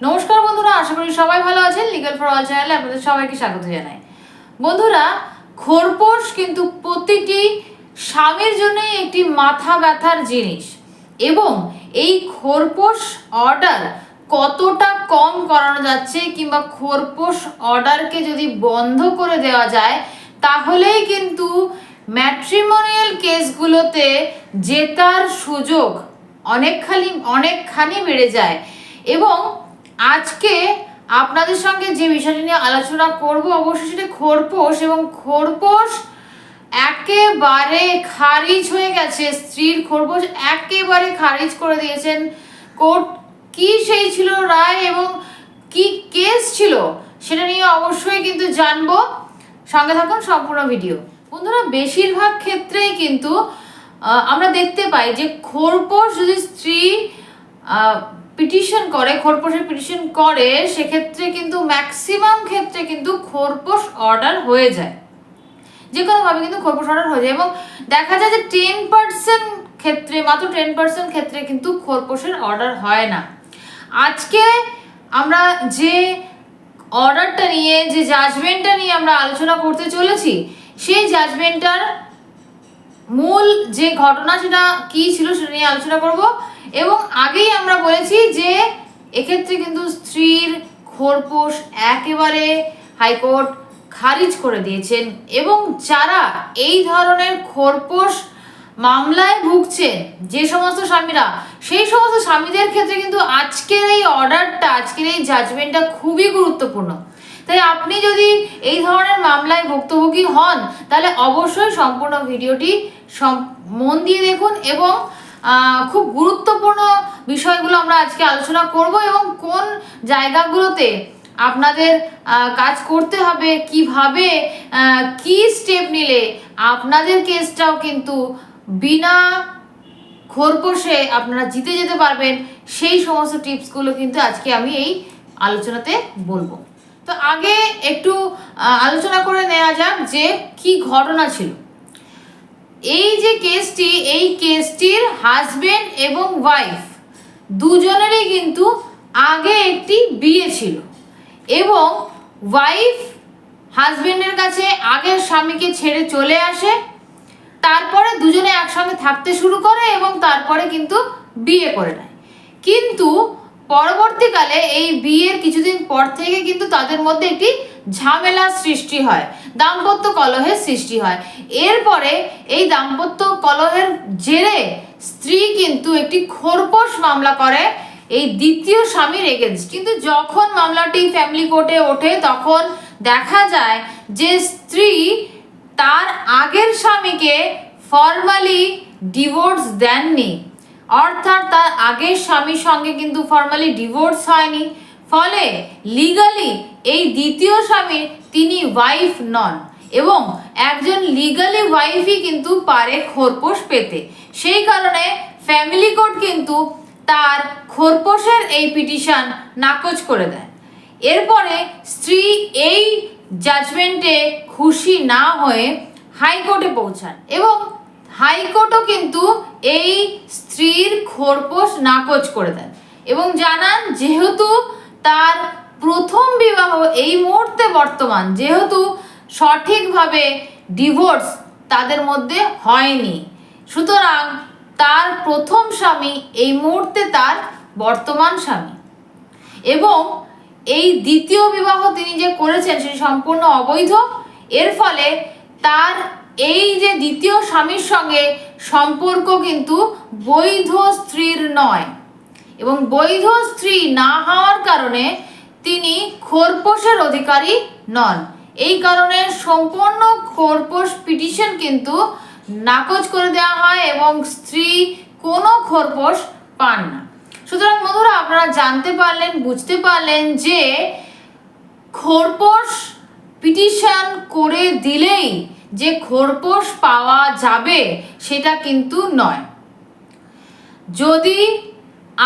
নমস্কার বন্ধুরা, আশা করি সবাই ভালো আছেন। লিগ্যাল ফর অল চ্যানেলে আপনাদের সবাইকে স্বাগত জানাই। বন্ধুরা, খোরপোশ কিন্তু প্রতিটি স্বামীর জন্যই একটি মাথা ব্যথার জিনিস এবং এই খোরপোশ অর্ডার কতটা কম করানো যাচ্ছে কিংবা খোরপোশ অর্ডারকে যদি বন্ধ করে দেওয়া যায় তাহলেই কিন্তু ম্যাট্রিমোনিয়াল কেসগুলোতে জেতার সুযোগ অনেকখানি বেড়ে যায়। এবং আজকে আপনাদের সঙ্গে যে বিষয়টি নিয়ে আলোচনা করব অবশ্যই সেটা খোরপোশ, এবং খোরপোশ একেবারে খারিজ হয়ে গেছে। স্ত্রীর খোরপোশ একেবারে খারিজ করে দিয়েছেন কোর্ট। কি সেই ছিল রায় এবং কি কেস ছিল সেটা নিয়ে অবশ্যই কিন্তু জানবো। সঙ্গে থাকুন সম্পূর্ণ ভিডিও। বন্ধুরা, বেশিরভাগ ক্ষেত্রেই কিন্তু আমরা দেখতে পাই যে খোরপোশ যদি স্ত্রী পিটিশন করে, খোরপোশের পিটিশন করে, সেক্ষেত্রে কিন্তু ম্যাক্সিমাম ক্ষেত্রে কিন্তু খোরপোশ অর্ডার হয়ে যায়, যে কোনোভাবে কিন্তু খোরপোশ অর্ডার হয়ে যায়। এবং দেখা যায় যে 10% ক্ষেত্রে, মাত্র 10% ক্ষেত্রে কিন্তু খোরপোশের অর্ডার হয় না। আজকে আমরা যে অর্ডারটা নিয়ে, যে জাজমেন্টটা নিয়ে আমরা আলোচনা করতে চলেছি, সেই জাজমেন্টটার মূল যে ঘটনা সেটা কি ছিল সেটা নিয়ে আলোচনা করব। এবং আগেই আমরা বলেছি যে এক্ষেত্রে কিন্তু স্ত্রীর খোরপোশ একেবারে হাইকোর্ট খারিজ করে দিয়েছেন। এবং যারা এই ধরনের খোরপোশ মামলায় ভুগছেন, যে সমস্ত স্বামীরা, সেই সমস্ত স্বামীদের ক্ষেত্রে কিন্তু আজকের এই অর্ডারটা, আজকের এই জাজমেন্টটা খুবই গুরুত্বপূর্ণ। তাই আপনি যদি এই ধরনের মামলায় ভুক্তভোগী হন তাহলে অবশ্যই সম্পূর্ণ ভিডিওটি মন দিয়ে দেখুন। এবং খুব গুরুত্বপূর্ণ বিষয়গুলো আমরা আজকে আলোচনা করব এবং কোন জায়গাগুলোতে আপনাদের কাজ করতে হবে, কিভাবে কি স্টেপ নিলে আপনাদের কেসটাও কিন্তু বিনা খোরপোশে আপনারা জিতে যেতে পারবেন, সেই সমস্ত টিপসগুলো কিন্তু আজকে আমি এই আলোচনাতে বলবো। তো আগে একটু আলোচনা করে নেওয়া যাক যে কি ঘটনা ছিল। এই যে কেসটি, এই কেসটির হাজবেন্ড এবং ওয়াইফ দুজনেরই কিন্তু আগে একটি বিয়ে ছিল এবং ওয়াইফ হাজবেন্ডের কাছে আগের স্বামীকে ছেড়ে চলে আসে, তারপরে দুজনে একসঙ্গে থাকতে শুরু করে এবং তারপরে কিন্তু বিয়ে করে নেয়। কিন্তু পরবর্তীকালে এই বিয়ের কিছুদিন পর থেকে কিন্তু তাদের মধ্যে একটি ঝামেলার সৃষ্টি হয়, দাম্পত্য কলহের সৃষ্টি হয়। এরপরে এই দাম্পত্য কলহের জেরে স্ত্রী কিন্তু একটি খোরপোশ মামলা করে এই দ্বিতীয় স্বামীর এগেনস্ট। কিন্তু যখন মামলাটি ফ্যামিলি কোর্টে ওঠে তখন দেখা যায় যে স্ত্রী তার আগের স্বামীকে ফর্মালি ডিভোর্স দেননি, অর্থাৎ তার আগের স্বামীর সঙ্গে কিন্তু ফর্মালি ডিভোর্স হয়নি। ফলে লিগালি এই দ্বিতীয় স্বামীর তিনি ওয়াইফ নন এবং একজন লিগালি ওয়াইফই কিন্তু পারে খোরপোশ পেতে। সেই কারণে ফ্যামিলি কোর্ট কিন্তু তার খোরপোশের এই পিটিশন নাকচ করে দেয়। এরপরে স্ত্রী এই জাজমেন্টে খুশি না হয়ে হাইকোর্টে পৌঁছান এবং হাইকোর্টও কিন্তু এই স্ত্রীর খোরপোশ নাকচ করে দেন এবং জানান যেহেতু তার প্রথম বিবাহ এই মুহূর্তে বর্তমান, যেহেতু সঠিকভাবে ডিভোর্স তাদের মধ্যে হয়নি, সুতরাং তার প্রথম স্বামী এই মুহূর্তে তার বর্তমান স্বামী এবং এই দ্বিতীয় বিবাহ তিনি যে করেছেন সেটি সম্পূর্ণ অবৈধ। এর ফলে তার এই যে দ্বিতীয় স্বামীর সঙ্গে সম্পর্ক কিন্তু বৈধ স্ত্রীর নয় এবং বৈধ স্ত্রী না হওয়ার কারণে তিনি খোরপোশের অধিকারী নন। এই কারণে সম্পূর্ণ খোরপোশ পিটিশন কিন্তু নাকচ করে দেওয়া হয় এবং স্ত্রী কোনো খোরপোশ পান না। সুতরাং বন্ধুরা, আপনারা জানতে পারলেন, বুঝতে পারলেন যে খোরপোশ পিটিশন করে দিলেই যে খোরপোশ পাওয়া যাবে সেটা কিন্তু নয়। যদি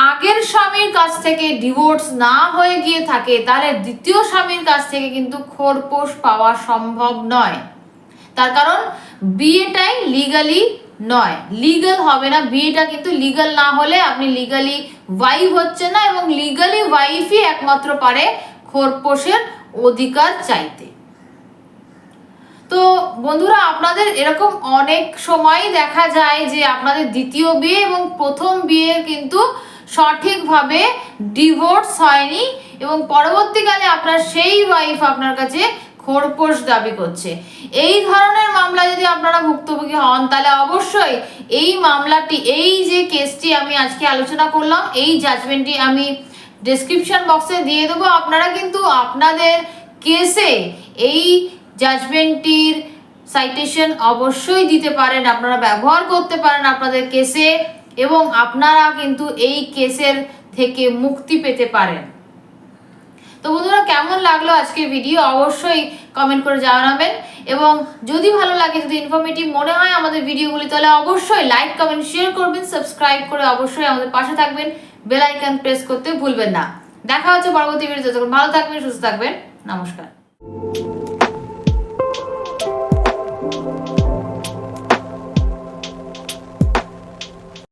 আগের স্বামীর কাছ থেকে ডিভোর্স না হয়ে গিয়ে থাকে তাহলে দ্বিতীয় স্বামীর কাছ থেকে কিন্তু খোরপোশ পাওয়া সম্ভব নয়। তার কারণ বিয়েটাই লিগালি নয়, লিগাল হবে না। বিয়েটা কিন্তু লিগাল না হলে আপনি লিগালি ওয়াইফ হচ্ছে না, এবং লিগালি ওয়াইফই একমাত্র পারে খোরপোশের অধিকার চাইতে। তো বন্ধুরা, আপনাদের এরকম অনেক সময় দেখা যায় যে আপনাদের দ্বিতীয় বিয়ে এবং প্রথম বিয়ে কিন্তু সঠিকভাবে ডিভোর্স হয়নি, এবং পরবর্তীকালে আপনার সেই ওয়াইফ আপনার কাছে খোরপোশ দাবি করছে। এই ধরনের মামলা যদি আপনারা ভুক্তভোগী হন, তাহলে অবশ্যই এই মামলাটি, এই যে কেসটি আমি আজকে আলোচনা করলাম, এই জাজমেন্টটি আমি ডেসক্রিপশন বক্সে দিয়ে দেবো। আপনারা কিন্তু আপনাদের কেসে এই জাজমেন্টটির সাইটেশন অবশ্যই দিতে পারেন, আপনারা ব্যবহার করতে পারেন আপনাদের কেসে, এবং আপনারা কিন্তু এই কেসের থেকে মুক্তি পেতে পারেন। তো বন্ধুরা, কেমন লাগলো আজকের ভিডিও অবশ্যই কমেন্ট করে জানাবেন, এবং যদি ভালো লাগে, যদি ইনফরমেটিভ মনে হয় আমাদের ভিডিওগুলি, তাহলে অবশ্যই লাইক কমেন্ট শেয়ার করবেন, সাবস্ক্রাইব করে অবশ্যই আমাদের পাশে থাকবেন, বেল আইকন প্রেস করতে ভুলবেন না। দেখা হচ্ছে পরবর্তী ভিডিওতে। তখন ভালো থাকবেন, সুস্থ থাকবেন, নমস্কার।